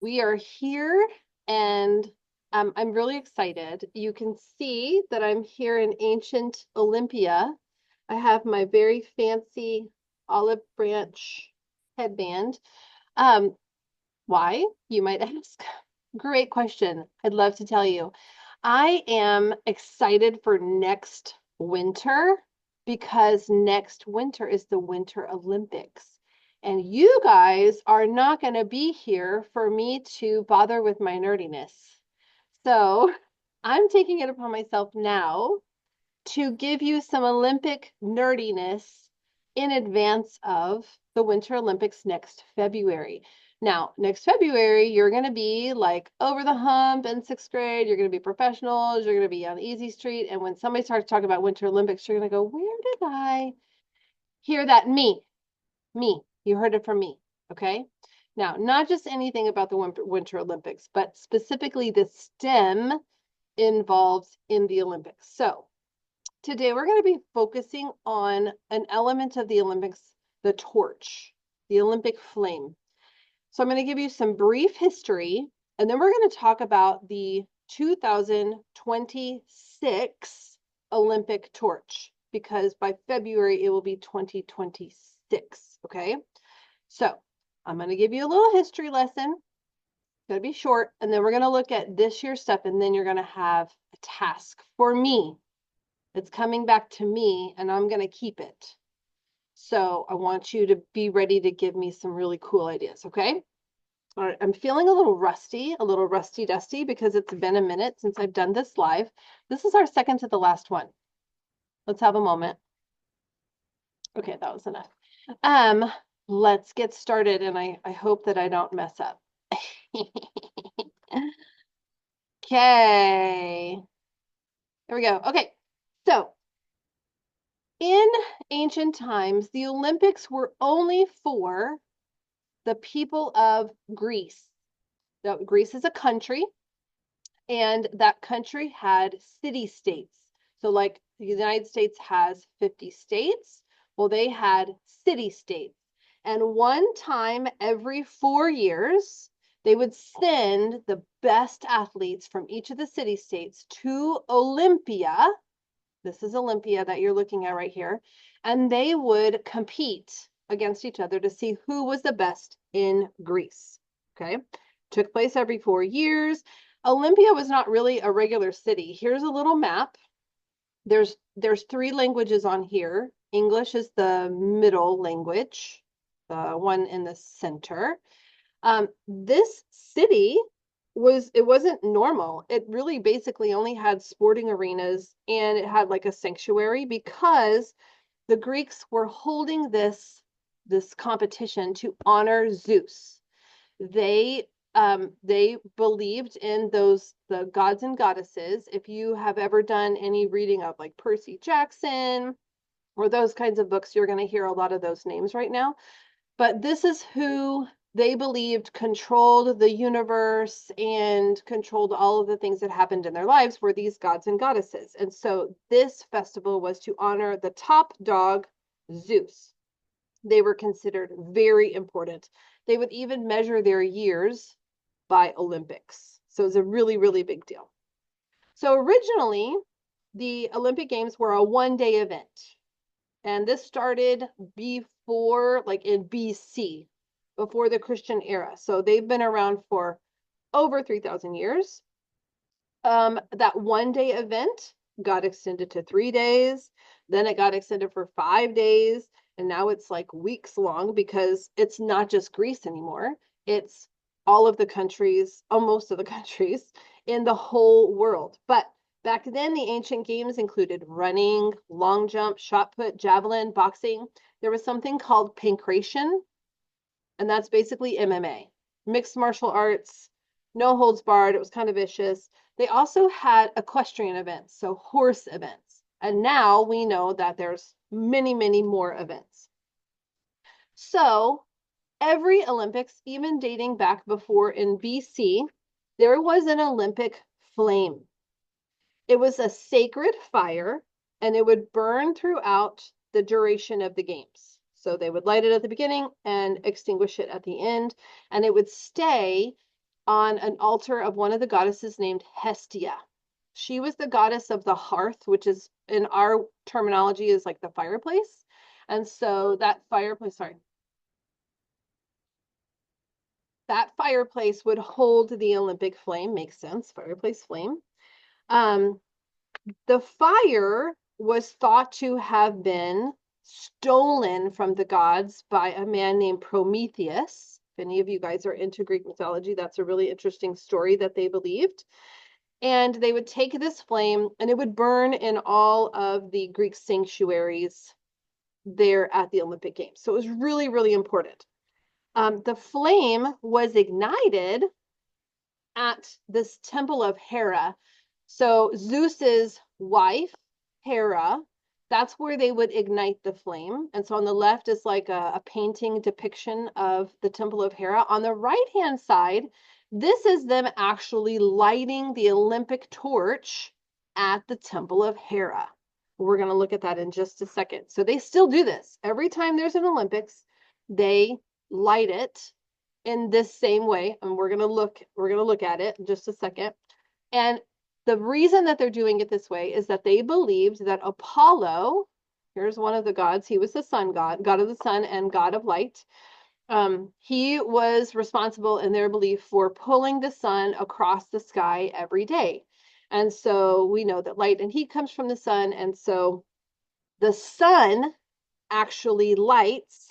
We are here and I'm really excited. You can see that I'm here in ancient Olympia. I have my very fancy olive branch headband. Um, why, you might ask? Great question. I'd love to tell you. I am excited for next winter because next winter is the Winter Olympics. And you guys are not going to be here for me to bother with my nerdiness. So I'm taking it upon myself now to give you some Olympic nerdiness in advance of the Winter Olympics next February. Now, next February, you're going to be like over the hump in sixth grade. You're going to be professionals. You're going to be on Easy Street. And when somebody starts talking about Winter Olympics, you're going to go, where did I hear that? Me. You heard it from me. Okay. Now, not just anything about the Winter Olympics, but specifically the STEM involved in the Olympics. So, today we're going to be focusing on an element of the Olympics, the torch, the Olympic flame. So I'm going to give you some brief history, and then we're going to talk about the 2026 Olympic torch, because by February it will be 2026, okay? So I'm going to give you a little history lesson. It's going to be short, and then we're going to look at this year's stuff, and then you're going to have a task for me. It's coming back to me, and I'm going to keep it. So I want you to be ready to give me some really cool ideas, okay? All right, I'm feeling a little rusty dusty because it's been a minute since I've done this live. This is our second to the last one. Let's have a moment. Okay, that was enough. Let's get started, and I hope that I don't mess up. Okay. There we go. Okay, so in ancient times, the Olympics were only for the people of Greece. Now, Greece is a country, and that country had city-states. So like the United States has 50 states, well, they had city-states. And one time every 4 years, they would send the best athletes from each of the city-states to Olympia. This is Olympia that you're looking at right here. And they would compete against each other to see who was the best in Greece. Okay. Took place every 4 years. Olympia was not really a regular city. Here's a little map. There's 3 languages on here. English is the middle language, the one in the center. This city wasn't normal. It really basically only had sporting arenas, and it had like a sanctuary because the Greeks were holding this competition to honor Zeus. They believed in the gods and goddesses. If you have ever done any reading of like Percy Jackson or those kinds of books, you're going to hear a lot of those names right now. But this is who they believed controlled the universe and controlled all of the things that happened in their lives, were these gods and goddesses. And so this festival was to honor the top dog, Zeus. They were considered very important. They would even measure their years by Olympics. So it was a really, really big deal. So originally, the Olympic Games were a one-day event. And this started before, like in BC, before the Christian era. So they've been around for over 3,000 years. That one-day event got extended to 3 days. Then it got extended for 5 days. And now it's like weeks long because it's not just Greece anymore. It's all of the countries, most of the countries in the whole world. But back then, the ancient games included running, long jump, shot put, javelin, boxing. There was something called pankration, and that's basically MMA, mixed martial arts, no holds barred. It was kind of vicious. They also had equestrian events, so horse events. And now we know that there's many, many more events. So every Olympics, even dating back before in BC, there was an Olympic flame. It was a sacred fire, and it would burn throughout the duration of the games. So they would light it at the beginning and extinguish it at the end, and it would stay on an altar of one of the goddesses named Hestia. She was the goddess of the hearth, which is in our terminology is like the fireplace. And so that fireplace, that fireplace would hold the Olympic flame. Makes sense, fireplace flame. The fire was thought to have been stolen from the gods by a man named Prometheus. If any of you guys are into Greek mythology, that's a really interesting story that they believed. And they would take this flame and it would burn in all of the Greek sanctuaries there at the Olympic Games. So it was really, really important. The flame was ignited at this temple of Hera. So Zeus's wife, Hera, that's where they would ignite the flame. And so on the left is like a painting depiction of the temple of Hera. On the right-hand side, this is them actually lighting the Olympic torch at the temple of Hera. We're going to look at that in just a second. So they still do this. Every time there's an Olympics, they light it in this same way. And we're going to look at it in just a second. And the reason that they're doing it this way is that they believed that Apollo, here's one of the gods, he was the sun god, god of the sun and god of light. He was responsible in their belief for pulling the sun across the sky every day. And so we know that light and heat comes from the sun. And so the sun actually lights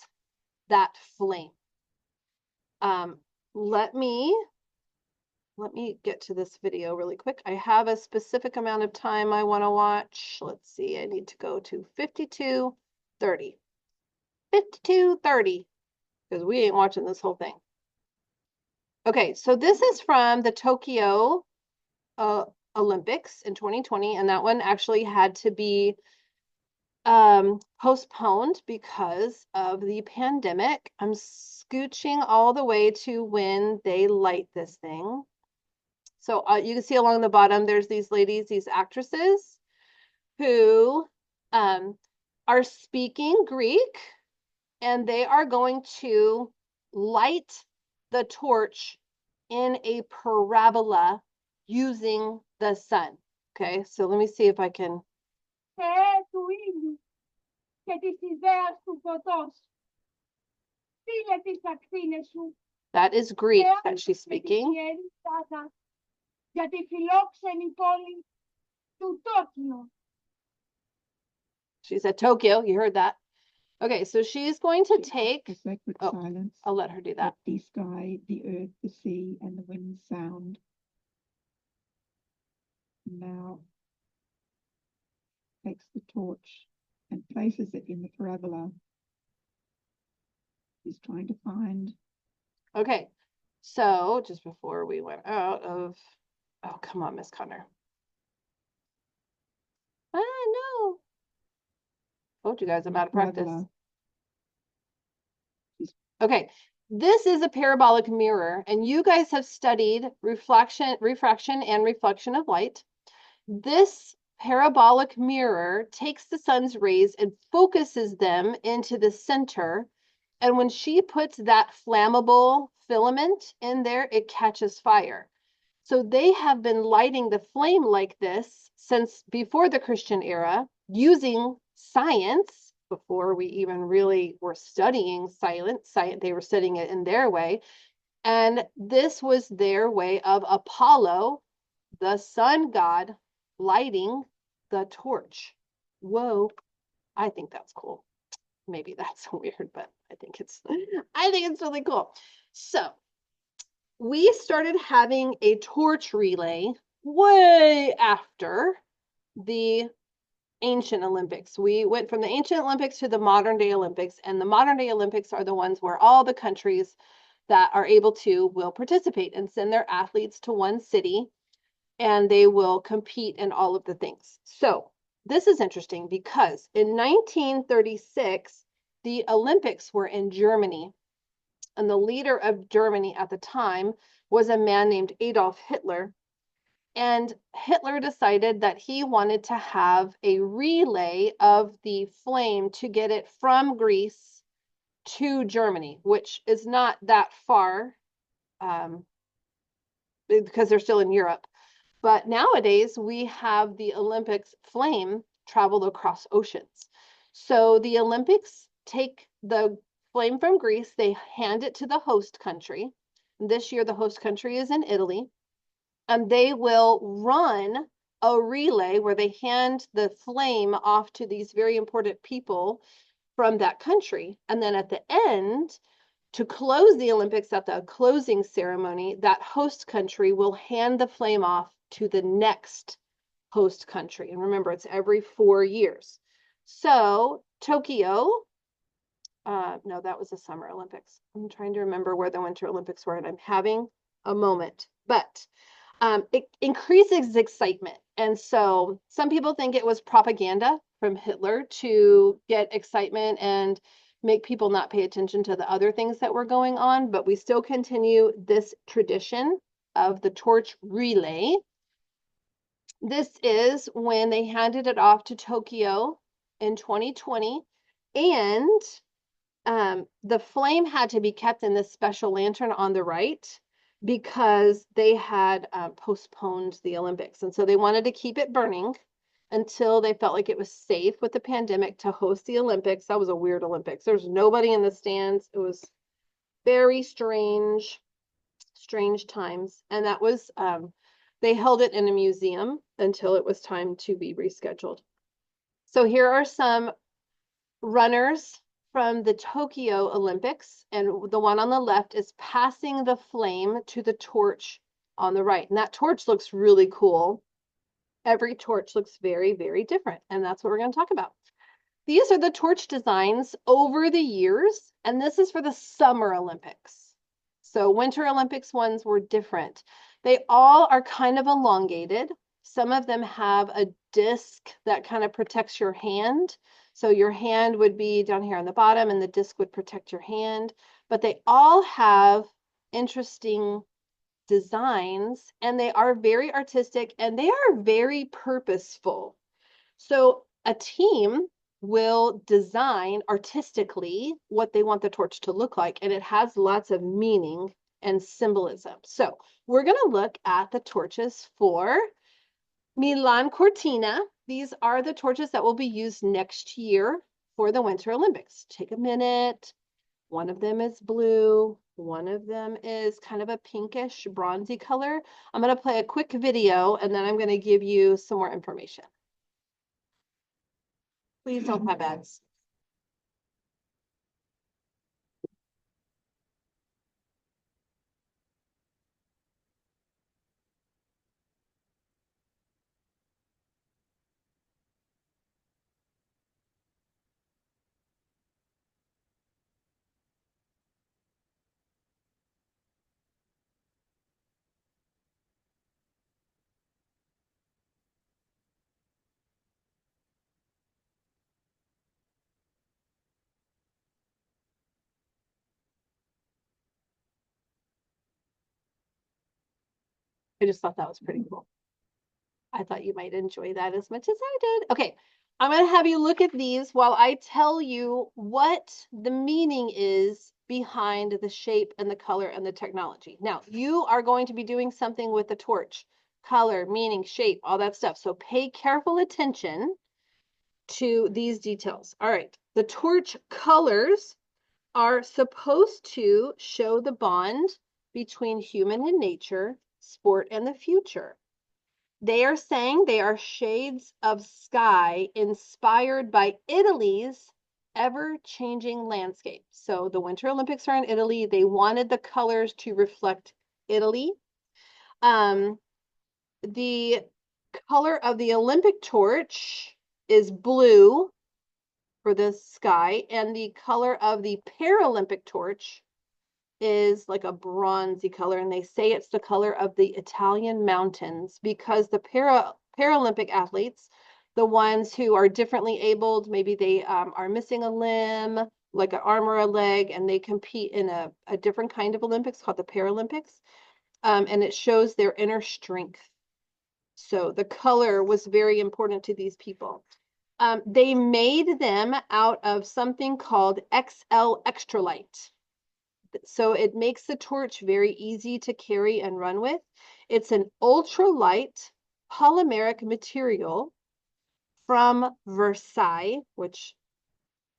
that flame. Let me get to this video really quick. I have a specific amount of time I want to watch. Let's see, I need to go to 52:30. 52:30, because we ain't watching this whole thing. Okay, so this is from the Tokyo Olympics in 2020, and that one actually had to be postponed because of the pandemic. I'm scooching all the way to when they light this thing. So you can see along the bottom, there's these ladies, these actresses who are speaking Greek, and they are going to light the torch in a parabola using the sun. Okay, so let me see if I can. That is Greek that she's speaking. She said Tokyo, you heard that. Okay, so she's going to take the sacred silence. I'll let her do that. The sky, the earth, the sea, and the wind sound. Now takes the torch and places it in the parabola. She's trying to find. Okay, so just before we went out of, oh, come on, Miss Connor. No. Told you guys I'm out of practice. Okay, this is a parabolic mirror, and you guys have studied refraction and reflection of light. This parabolic mirror takes the sun's rays and focuses them into the center. And when she puts that flammable filament in there, it catches fire. So they have been lighting the flame like this since before the Christian era, using science. Before we even really were studying science, they were studying it in their way. And this was their way of Apollo, the sun god, lighting the torch. Whoa, I think that's cool. Maybe that's weird, but I think it's really cool. So we started having a torch relay way after the ancient Olympics. We went from the ancient Olympics to the modern day Olympics, and the modern day Olympics are the ones where all the countries that are able to will participate and send their athletes to one city, and they will compete in all of the things. So this is interesting because in 1936, the Olympics were in Germany, and the leader of Germany at the time was a man named Adolf Hitler. And Hitler decided that he wanted to have a relay of the flame to get it from Greece to Germany, which is not that far. because they're still in Europe. But nowadays we have the Olympics flame traveled across oceans. So the Olympics take the flame from Greece, they hand it to the host country. This year, the host country is in Italy, and they will run a relay where they hand the flame off to these very important people from that country. And then at the end, to close the Olympics at the closing ceremony, that host country will hand the flame off to the next host country. And remember, it's every 4 years. So Tokyo, no, that was the Summer Olympics. I'm trying to remember where the Winter Olympics were, and I'm having a moment. But it increases excitement. And so some people think it was propaganda from Hitler to get excitement and make people not pay attention to the other things that were going on, but we still continue this tradition of the torch relay. This is when they handed it off to Tokyo in 2020, and the flame had to be kept in this special lantern on the right because they had postponed the Olympics. And so they wanted to keep it burning until they felt like it was safe with the pandemic to host the Olympics. That was a weird Olympics. There's nobody in the stands. It was very strange, strange times. And that was, they held it in a museum until it was time to be rescheduled. So here are some runners from the Tokyo Olympics, and the one on the left is passing the flame to the torch on the right. And that torch looks really cool. Every torch looks very, very different, and that's what we're going to talk about. These are the torch designs over the years, and this is for the Summer Olympics. So Winter Olympics ones were different. They all are kind of elongated. Some of them have a disc that kind of protects your hand. So your hand would be down here on the bottom and the disc would protect your hand. But they all have interesting designs, and they are very artistic and they are very purposeful. So a team will design artistically what they want the torch to look like, and it has lots of meaning and symbolism. So we're going to look at the torches for Milan Cortina. These are the torches that will be used next year for the Winter Olympics. Take a minute. One of them is blue. One of them is kind of a pinkish, bronzy color. I'm going to play a quick video, and then I'm going to give you some more information. Please don't have ads. I just thought that was pretty cool. I thought you might enjoy that as much as I did. Okay, I'm going to have you look at these while I tell you what the meaning is behind the shape and the color and the technology. Now, you are going to be doing something with the torch, color, meaning, shape, all that stuff. So pay careful attention to these details. All right, the torch colors are supposed to show the bond between human and nature, sport and the future. They are saying they are shades of sky inspired by Italy's ever-changing landscape. So the Winter Olympics are in Italy. They wanted the colors to reflect Italy. The color of the Olympic torch is blue for the sky, and the color of the Paralympic torch is like a bronzy color, and they say it's the color of the Italian mountains because the Paralympic athletes, the ones who are differently abled, maybe they are missing a limb, like an arm or a leg, and they compete in a different kind of Olympics called the Paralympics, and it shows their inner strength. So the color was very important to these people. They made them out of something called XL Extra Light. so it makes the torch very easy to carry and run with. It's an ultralight polymeric material from Versailles, which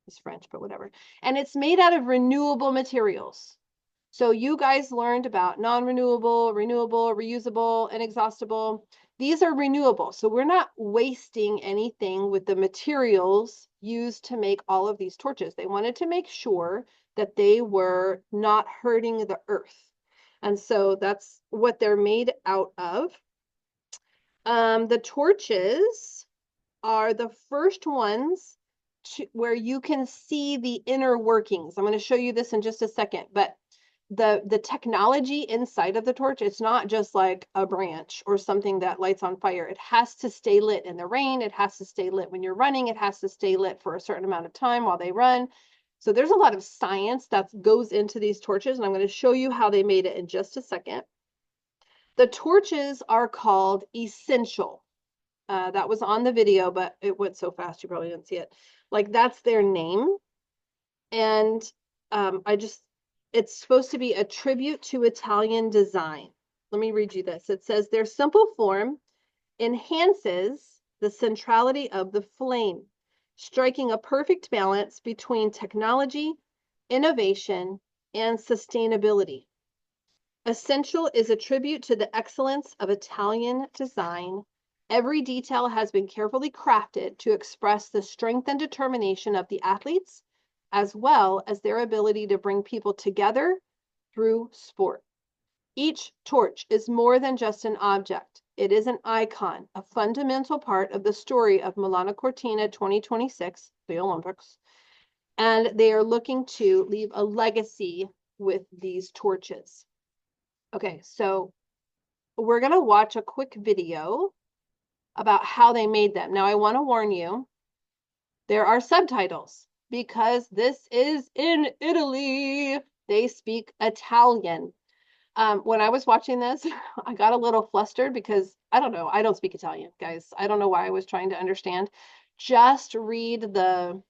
is French, but whatever. And it's made out of renewable materials. So you guys learned about non-renewable, renewable, reusable, inexhaustible. These are renewable. So we're not wasting anything with the materials used to make all of these torches. They wanted to make sure that they were not hurting the earth. And so that's what they're made out of. The torches are the first ones where you can see the inner workings. I'm going to show you this in just a second, but the technology inside of the torch, it's not just like a branch or something that lights on fire. It has to stay lit in the rain. It has to stay lit when you're running. It has to stay lit for a certain amount of time while they run. So there's a lot of science that goes into these torches, and I'm going to show you how they made it in just a second. The torches are called essential. That was on the video, but it went so fast you probably didn't see it. Like, that's their name. And it's supposed to be a tribute to Italian design. Let me read you this. It says, their simple form enhances the centrality of the flame, striking a perfect balance between technology, innovation, and sustainability. Essential is a tribute to the excellence of Italian design. Every detail has been carefully crafted to express the strength and determination of the athletes, as well as their ability to bring people together through sport. Each torch is more than just an object. It is an icon, a fundamental part of the story of Milano Cortina 2026, the Olympics, and they are looking to leave a legacy with these torches. Okay, so we're going to watch a quick video about how they made them. Now, I want to warn you, there are subtitles because this is in Italy. They speak Italian. When I was watching this, I got a little flustered because I don't know. I don't speak Italian, guys. I don't know why I was trying to understand. Just read the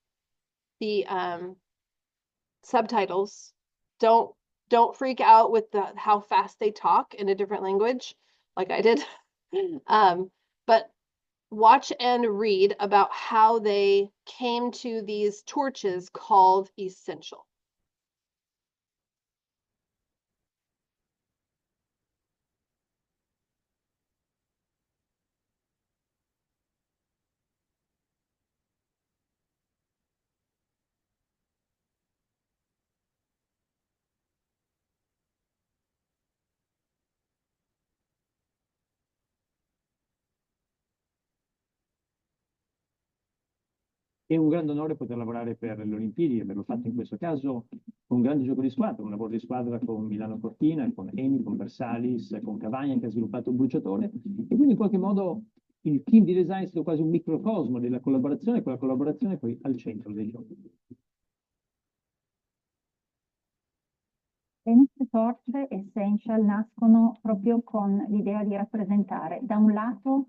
subtitles. Don't freak out with how fast they talk in a different language, like I did. But watch and read about how they came to these torches called essential. È un grande onore poter lavorare per le Olimpiadi e averlo fatto in questo caso con un grande gioco di squadra, un lavoro di squadra con Milano Cortina, con Eni, con Versalis, con Cavagna che ha sviluppato il bruciatore e quindi in qualche modo il team di design è stato quasi un microcosmo della collaborazione, con la collaborazione poi al centro dei giochi. Le nostre torce Essential nascono proprio con l'idea di rappresentare da un lato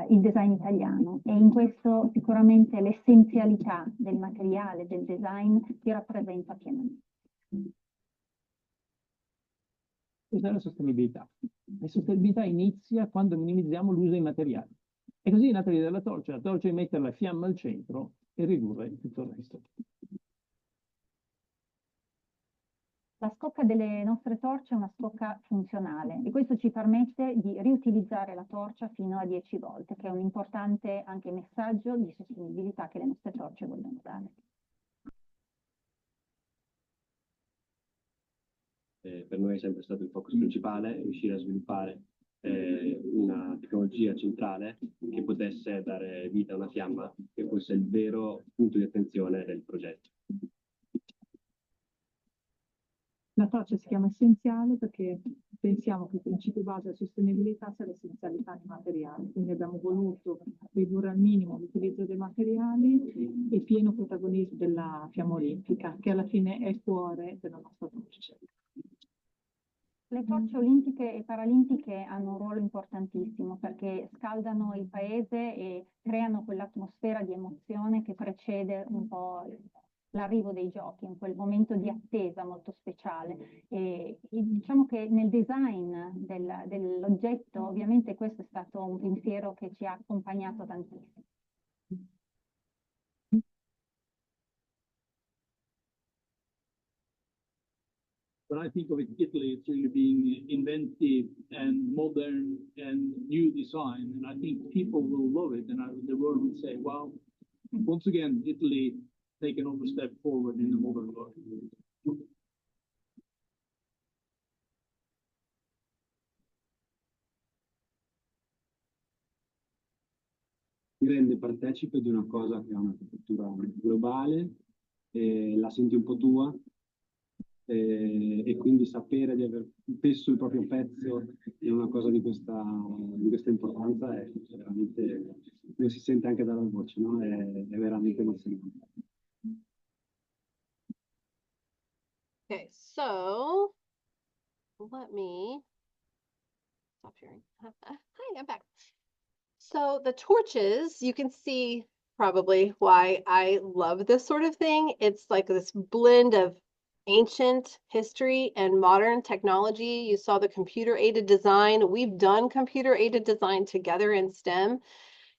il design italiano e in questo sicuramente l'essenzialità del materiale, del design si rappresenta pienamente. Cos'è la sostenibilità? La sostenibilità inizia quando minimizziamo l'uso dei materiali. E così è nata l'idea della torcia. La torcia è mettere la fiamma al centro e ridurre tutto il resto. La scocca delle nostre torce è una scocca funzionale e questo ci permette di riutilizzare la torcia fino a 10 volte, che è un importante anche messaggio di sostenibilità che le nostre torce vogliono dare. Per noi è sempre stato il focus principale riuscire a sviluppare una tecnologia centrale che potesse dare vita a una fiamma che fosse il vero punto di attenzione del progetto. La torcia si chiama essenziale perché pensiamo che il principio base della sostenibilità sia l'essenzialità dei materiali, quindi abbiamo voluto ridurre al minimo l'utilizzo dei materiali e pieno protagonismo della fiamma olimpica, che alla fine è il cuore della nostra torcia. Le torce olimpiche e paralimpiche hanno un ruolo importantissimo perché scaldano il paese e creano quell'atmosfera di emozione che precede un po' l'arrivo dei giochi, in quel momento di attesa molto speciale. E diciamo che nel design dell'oggetto, ovviamente questo è stato un pensiero che ci ha accompagnato tantissimo. When I think of it, Italy, it's really being inventive and modern and new design. And I think people will love it. And the world will say, wow, once again, Italy taking another step forward in the modern world. Ti rende partecipe di una cosa che ha una cultura globale, la senti un po' tua, e quindi sapere di aver messo il proprio pezzo in una cosa di questa importanza è veramente, lo si sente anche dalla voce, no? È veramente emozionante. Okay, so let me stop sharing. Hi, I'm back. So the torches, you can see probably why I love this sort of thing. It's like this blend of ancient history and modern technology. You saw the computer-aided design. We've done computer-aided design together in STEM.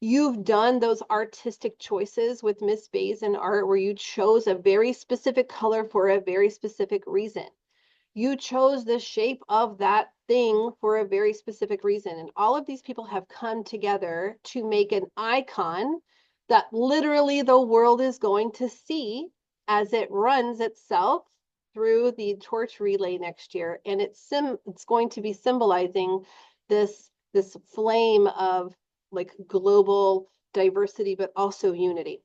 You've done those artistic choices with Miss Bazin art where you chose a very specific color for a very specific reason. You chose the shape of that thing for a very specific reason. And all of these people have come together to make an icon that literally the world is going to see as it runs itself through the torch relay next year. And it's going to be symbolizing this flame of like global diversity, but also unity.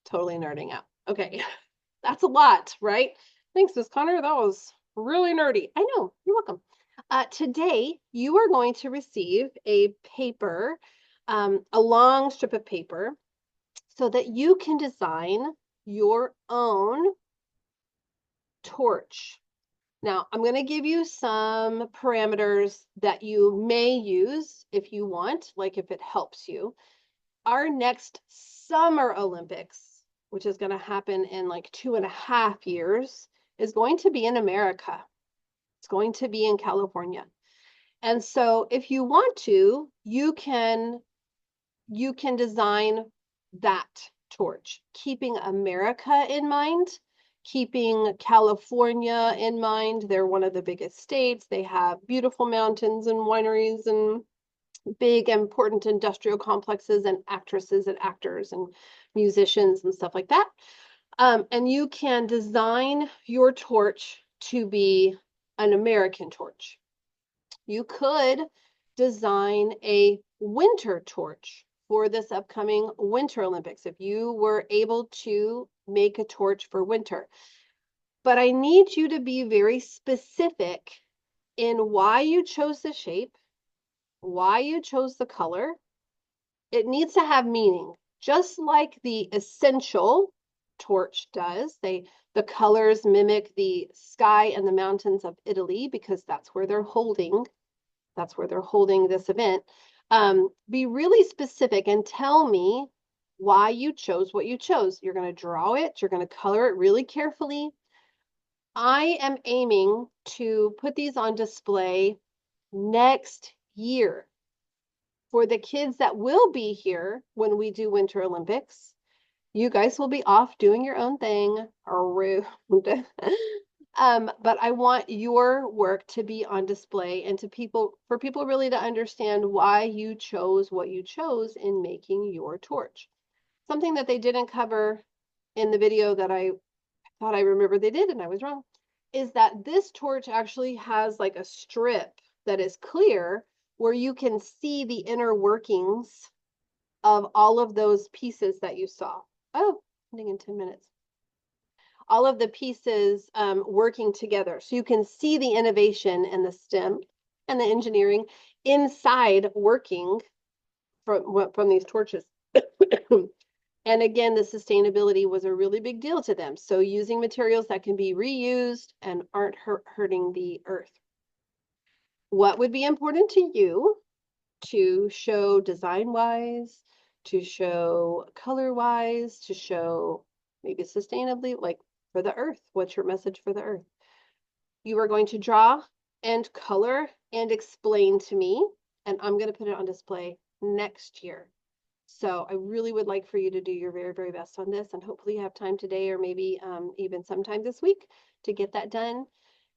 Totally nerding out. Okay, that's a lot, right? Thanks, Miss Connor. That was really nerdy. I know, you're welcome. Today, you are going to receive a paper, a long strip of paper, so that you can design your own torch. Now, I'm going to give you some parameters that you may use if you want, like if it helps you. Our next Summer Olympics, which is going to happen in like 2.5 years, is going to be in America. It's going to be in California. And so if you want to, you can design that torch, keeping America in mind, keeping California in mind. They're one of the biggest states. They have beautiful mountains and wineries and big important industrial complexes and actresses and actors and musicians and stuff like that. And you can design your torch to be an American torch. You could design a winter torch for this upcoming Winter Olympics if you were able to make a torch for winter. But I need you to be very specific in why you chose the shape, why you chose the color. It needs to have meaning, just like the essential torch does. The colors mimic the sky and the mountains of Italy because that's where they're holding this event. Be really specific and tell me why you chose what you chose. You're going to draw it, you're going to color it really carefully. I am aiming to put these on display next year for the kids that will be here when we do Winter Olympics. You guys will be off doing your own thing. Rude. But I want your work to be on display and for people really to understand why you chose what you chose in making your torch. Something that they didn't cover in the video that I thought I remember they did and I was wrong, is that this torch actually has like a strip that is clear where you can see the inner workings of all of those pieces that you saw. Oh, ending in 10 minutes. All of the pieces working together. So you can see the innovation and the STEM and the engineering inside working from these torches. And again, the sustainability was a really big deal to them. So using materials that can be reused and aren't hurting the earth. What would be important to you to show design-wise, to show color-wise, to show maybe sustainably, like for the earth. What's your message for the earth? You are going to draw and color and explain to me, and I'm going to put it on display next year. So I really would like for you to do your very, very best on this, and hopefully you have time today or maybe even sometime this week to get that done.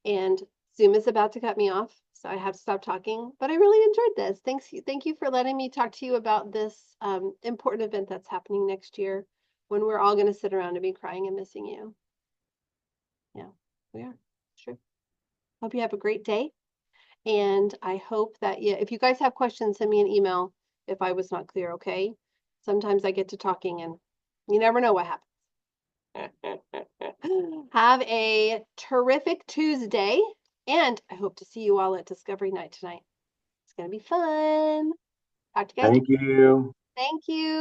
And Zoom is about to cut me off, so I have to stop talking, but I really enjoyed this. Thank you for letting me talk to you about this important event that's happening next year when we're all going to sit around and be crying and missing you. Yeah, we are. Sure. Hope you have a great day. And I hope that if you guys have questions, send me an email if I was not clear, okay? Sometimes I get to talking and you never know what happens. Have a terrific Tuesday, and I hope to see you all at Discovery Night tonight. It's going to be fun. Talk to you guys. Thank you. Thank you.